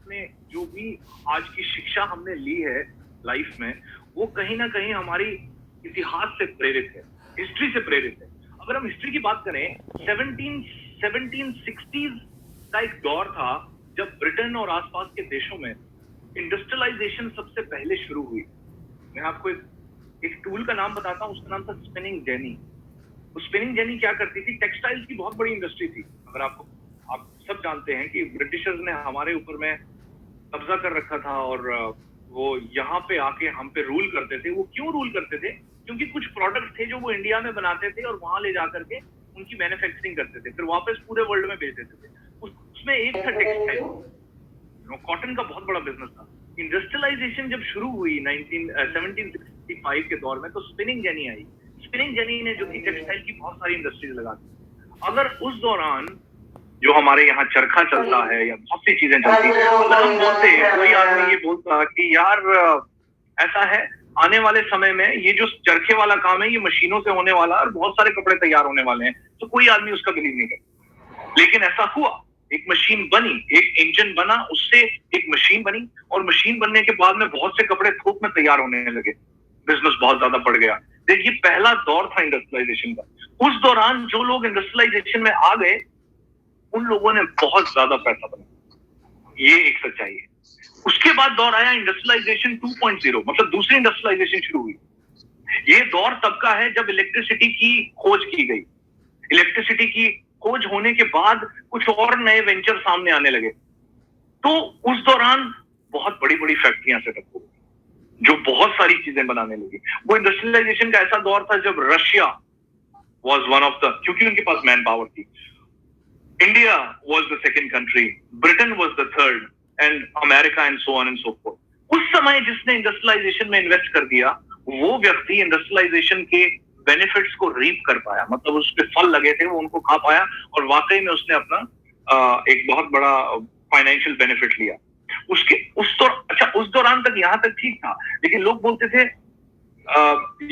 अपने जो भी आज की शिक्षा हमने ली है लाइफ में, वो कहीं ना कहीं हमारी इतिहास से प्रेरित है, हिस्ट्री से प्रेरित है। अगर हम हिस्ट्री की बात करें, 1760s का एक दौर था जब ब्रिटेन और आसपास के देशों में इंडस्ट्रियलाइजेशन सबसे पहले शुरू हुई। मैं आपको एक टूल का नाम बताता हूँ, उसका नाम था स्पिनिंग जेनी। स्पिनिंग जेनी क्या करती थी, टेक्सटाइल्स की बहुत बड़ी इंडस्ट्री थी। अगर आप सब जानते हैं कि ब्रिटिशर्स ने हमारे ऊपर में कब्जा कर रखा था और वो यहाँ पे आके हम पे रूल करते थे। वो क्यों रूल करते थे? क्योंकि कुछ प्रोडक्ट थे जो वो इंडिया में बनाते थे और वहां ले जाकर के उनकी मैन्युफैक्चरिंग करते थे, फिर वापस पूरे वर्ल्ड में बेच देते थे। उसमें एक था टेक्सटाइल, कॉटन का बहुत बड़ा बिजनेस था। इंडस्ट्रियलाइजेशन जब शुरू हुई 1765 के दौर में, तो स्पिनिंग जेनी आई। स्पिनिंग जेनी ने जो थी टेक्सटाइल की बहुत सारी इंडस्ट्रीज लगा दी। अगर उस दौरान जो हमारे यहाँ चरखा चलता है या बहुत सी चीजें चलती है, अगर हम बोलते, कोई आदमी ये बोलता कि यार ऐसा है, आने वाले समय में ये जो चरखे वाला काम है ये मशीनों से होने वाला और बहुत सारे कपड़े तैयार होने वाले हैं, तो कोई आदमी उसका बिलीव नहीं करता। लेकिन ऐसा हुआ, एक मशीन बनी, एक इंजन बना, उससे एक मशीन बनी, और मशीन बनने के बाद में बहुत से कपड़े थोक में तैयार होने लगे, बिजनेस बहुत ज्यादा बढ़ गया। देखिए, पहला दौर था इंडस्ट्रियलाइजेशन का। उस दौरान जो लोग इंडस्ट्रियलाइजेशन में आ गए, उन लोगों ने बहुत ज्यादा पैसा बनाया, ये एक सच्चाई है। उसके बाद दौर आया इंडस्ट्रियलाइजेशन 2.0, मतलब दूसरी इंडस्ट्रियलाइजेशन शुरू हुई। ये दौर तब का है जब इलेक्ट्रिसिटी की खोज की गई। इलेक्ट्रिसिटी की खोज होने के बाद कुछ और नए वेंचर सामने आने लगे, तो उस दौरान बहुत बड़ी बड़ी फैक्ट्रियां सेटअप हो गई जो बहुत सारी चीजें बनाने लगी। वो इंडस्ट्रियलाइजेशन का ऐसा दौर था जब Russia was one of the, क्योंकि उनके पास मैन पावर थी, India was the second country, Britain was the third, and America and so on and so fourth. उस समय जिसने इंडस्ट्रियलाइजेशन में इन्वेस्ट कर दिया, वो व्यक्ति इंडस्ट्रियलाइजेशन के बेनिफिट्स को रीप कर पाया, मतलब उस पे फल लगे थे, वो उनको खा पाया, और वाकई में उसने अपना एक बहुत बड़ा फाइनेंशियल बेनिफिट लिया। उस दौरान तक यहाँ तक ठीक था, लेकिन लोग बोलते थे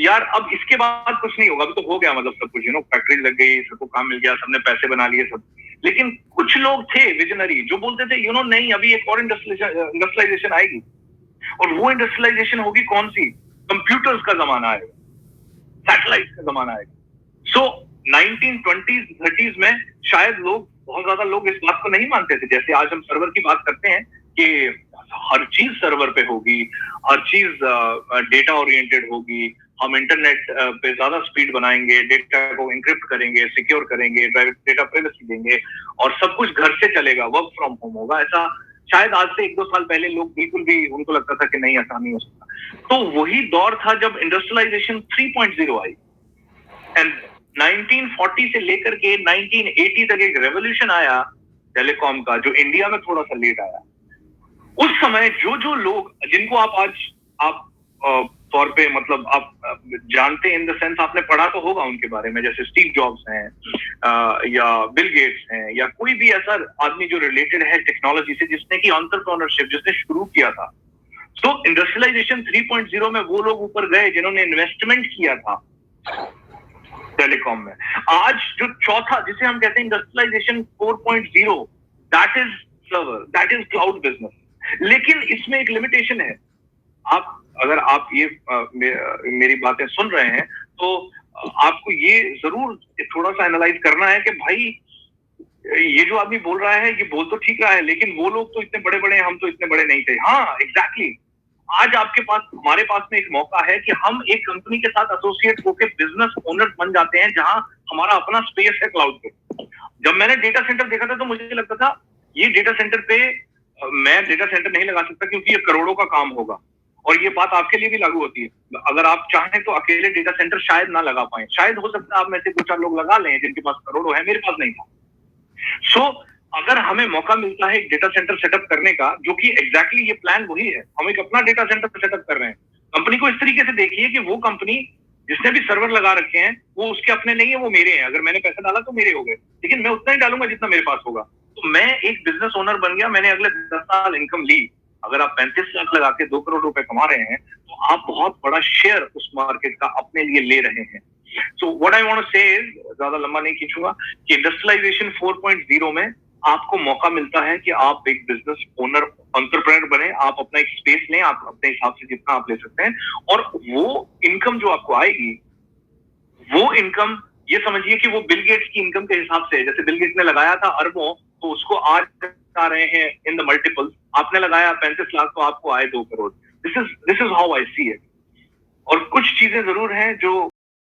यार अब इसके बाद कुछ नहीं होगा, अभी तो हो गया, मतलब सब कुछ, फैक्ट्री लग गई, सबको काम मिल गया, सबने पैसे बना लिए सब। लेकिन कुछ लोग थे विजनरी जो बोलते थे नहीं, अभी एक और इंडस्ट्रियलाइजेशन आएगी, और वो इंडस्ट्रियलाइजेशन होगी कौन सी? कंप्यूटर्स का जमाना आएगा, सैटेलाइट का जमाना आएगा। सो 1920s 30s में शायद बहुत ज्यादा लोग इस बात को नहीं मानते थे। जैसे आज हम सर्वर की बात करते हैं कि हर चीज सर्वर पे होगी, हर चीज डेटा ओरिएंटेड होगी, हम इंटरनेट पे ज्यादा स्पीड बनाएंगे, डेटा को एन्क्रिप्ट करेंगे, सिक्योर करेंगे, डेटा प्राइवेसी देंगे, और सब कुछ घर से चलेगा, वर्क फ्रॉम होम होगा। ऐसा शायद आज से 1-2 साल पहले लोग बिल्कुल भी, उनको लगता था कि नहीं, ऐसा नहीं हो सकता। तो वही दौर था जब इंडस्ट्रियलाइजेशन 3.0 आई, एंड 1940 से लेकर के 1980 तक एक रेवोल्यूशन आया टेलीकॉम का, जो इंडिया में थोड़ा सा लेट आया। उस समय जो लोग जिनको आप तौर पे, मतलब आप जानते हैं, इन द सेंस आपने पढ़ा तो होगा उनके बारे में, जैसे स्टीव जॉब्स हैं, या बिल गेट्स हैं, या कोई भी ऐसा आदमी जो रिलेटेड है टेक्नोलॉजी से, जिसने की एंटरप्रेन्योरशिप, जिसने शुरू किया था। तो इंडस्ट्रियलाइजेशन 3.0 में वो लोग ऊपर गए जिन्होंने इन्वेस्टमेंट किया था टेलीकॉम में। आज जो चौथा, जिसे हम कहते हैं industrialization 4.0, that is server, that is cloud business. लेकिन इसमें एक लिमिटेशन है। अगर आप ये मेरी बातें सुन रहे हैं, तो आपको ये जरूर थोड़ा सा एनालाइज करना है कि भाई, ये जो आदमी बोल रहा है, ये बोल तो ठीक रहा है, लेकिन वो लोग तो इतने बड़े बड़े हैं, हम तो इतने बड़े नहीं थे। हाँ, एग्जैक्टली। आज हमारे पास में एक मौका है कि हम एक कंपनी के साथ एसोसिएट होकर बिजनेस ओनर बन जाते हैं, जहां हमारा अपना स्पेस है क्लाउड पे। जब मैंने डेटा सेंटर देखा था, तो मुझे लगता था ये डेटा सेंटर पे मैं डेटा सेंटर नहीं लगा सकता, क्योंकि ये करोड़ों का काम होगा। और ये बात आपके लिए भी लागू होती है। अगर आप चाहें तो अकेले डेटा सेंटर शायद ना लगा पाए, शायद हो सकता है आप में से 2-4 लोग लगा लें जिनके पास करोड़ों है, मेरे पास नहीं था। सो अगर हमें मौका मिलता है एक डेटा सेंटर सेटअप करने का, जो कि एग्जैक्टली ये प्लान वही है, हम एक अपना डेटा सेंटर सेटअप कर रहे हैं। कंपनी को इस तरीके से देखिए कि वो कंपनी जिसने भी सर्वर लगा रखे हैं, वो उसके अपने नहीं है, वो मेरे हैं। अगर मैंने पैसा डाला तो मेरे हो गए, लेकिन मैं उतना ही डालूंगा जितना मेरे पास होगा। तो मैं एक बिजनेस ओनर बन गया, मैंने अगले 10 साल इनकम ली। अगर आप 35 लाख लगा के 2 करोड़ रुपए कमा रहे हैं, तो आप बहुत बड़ा शेयर उस मार्केट का अपने लिए ले रहे हैं। So what I want to say is, ज्यादा लंबा नहीं खींचूंगा, कि इंडस्ट्रियलाइजेशन 4.0 में आपको मौका मिलता है कि आप एक बिजनेस ओनर एंटरप्रेन्योर बने, आप अपना एक स्पेस लें, आप अपने हिसाब से जितना आप ले सकते हैं, और वो इनकम जो आपको आएगी, वो इनकम ये समझिए कि वो बिल गेट्स की इनकम के हिसाब से, जैसे बिल गेट्स ने लगाया था अरबों, तो उसको आज आ रहे हैं इन द मल्टीपल। आपने लगाया 35 लाख, तो आपको आए 2 crore. This is how I see it. और कुछ चीजें जरूर हैं जो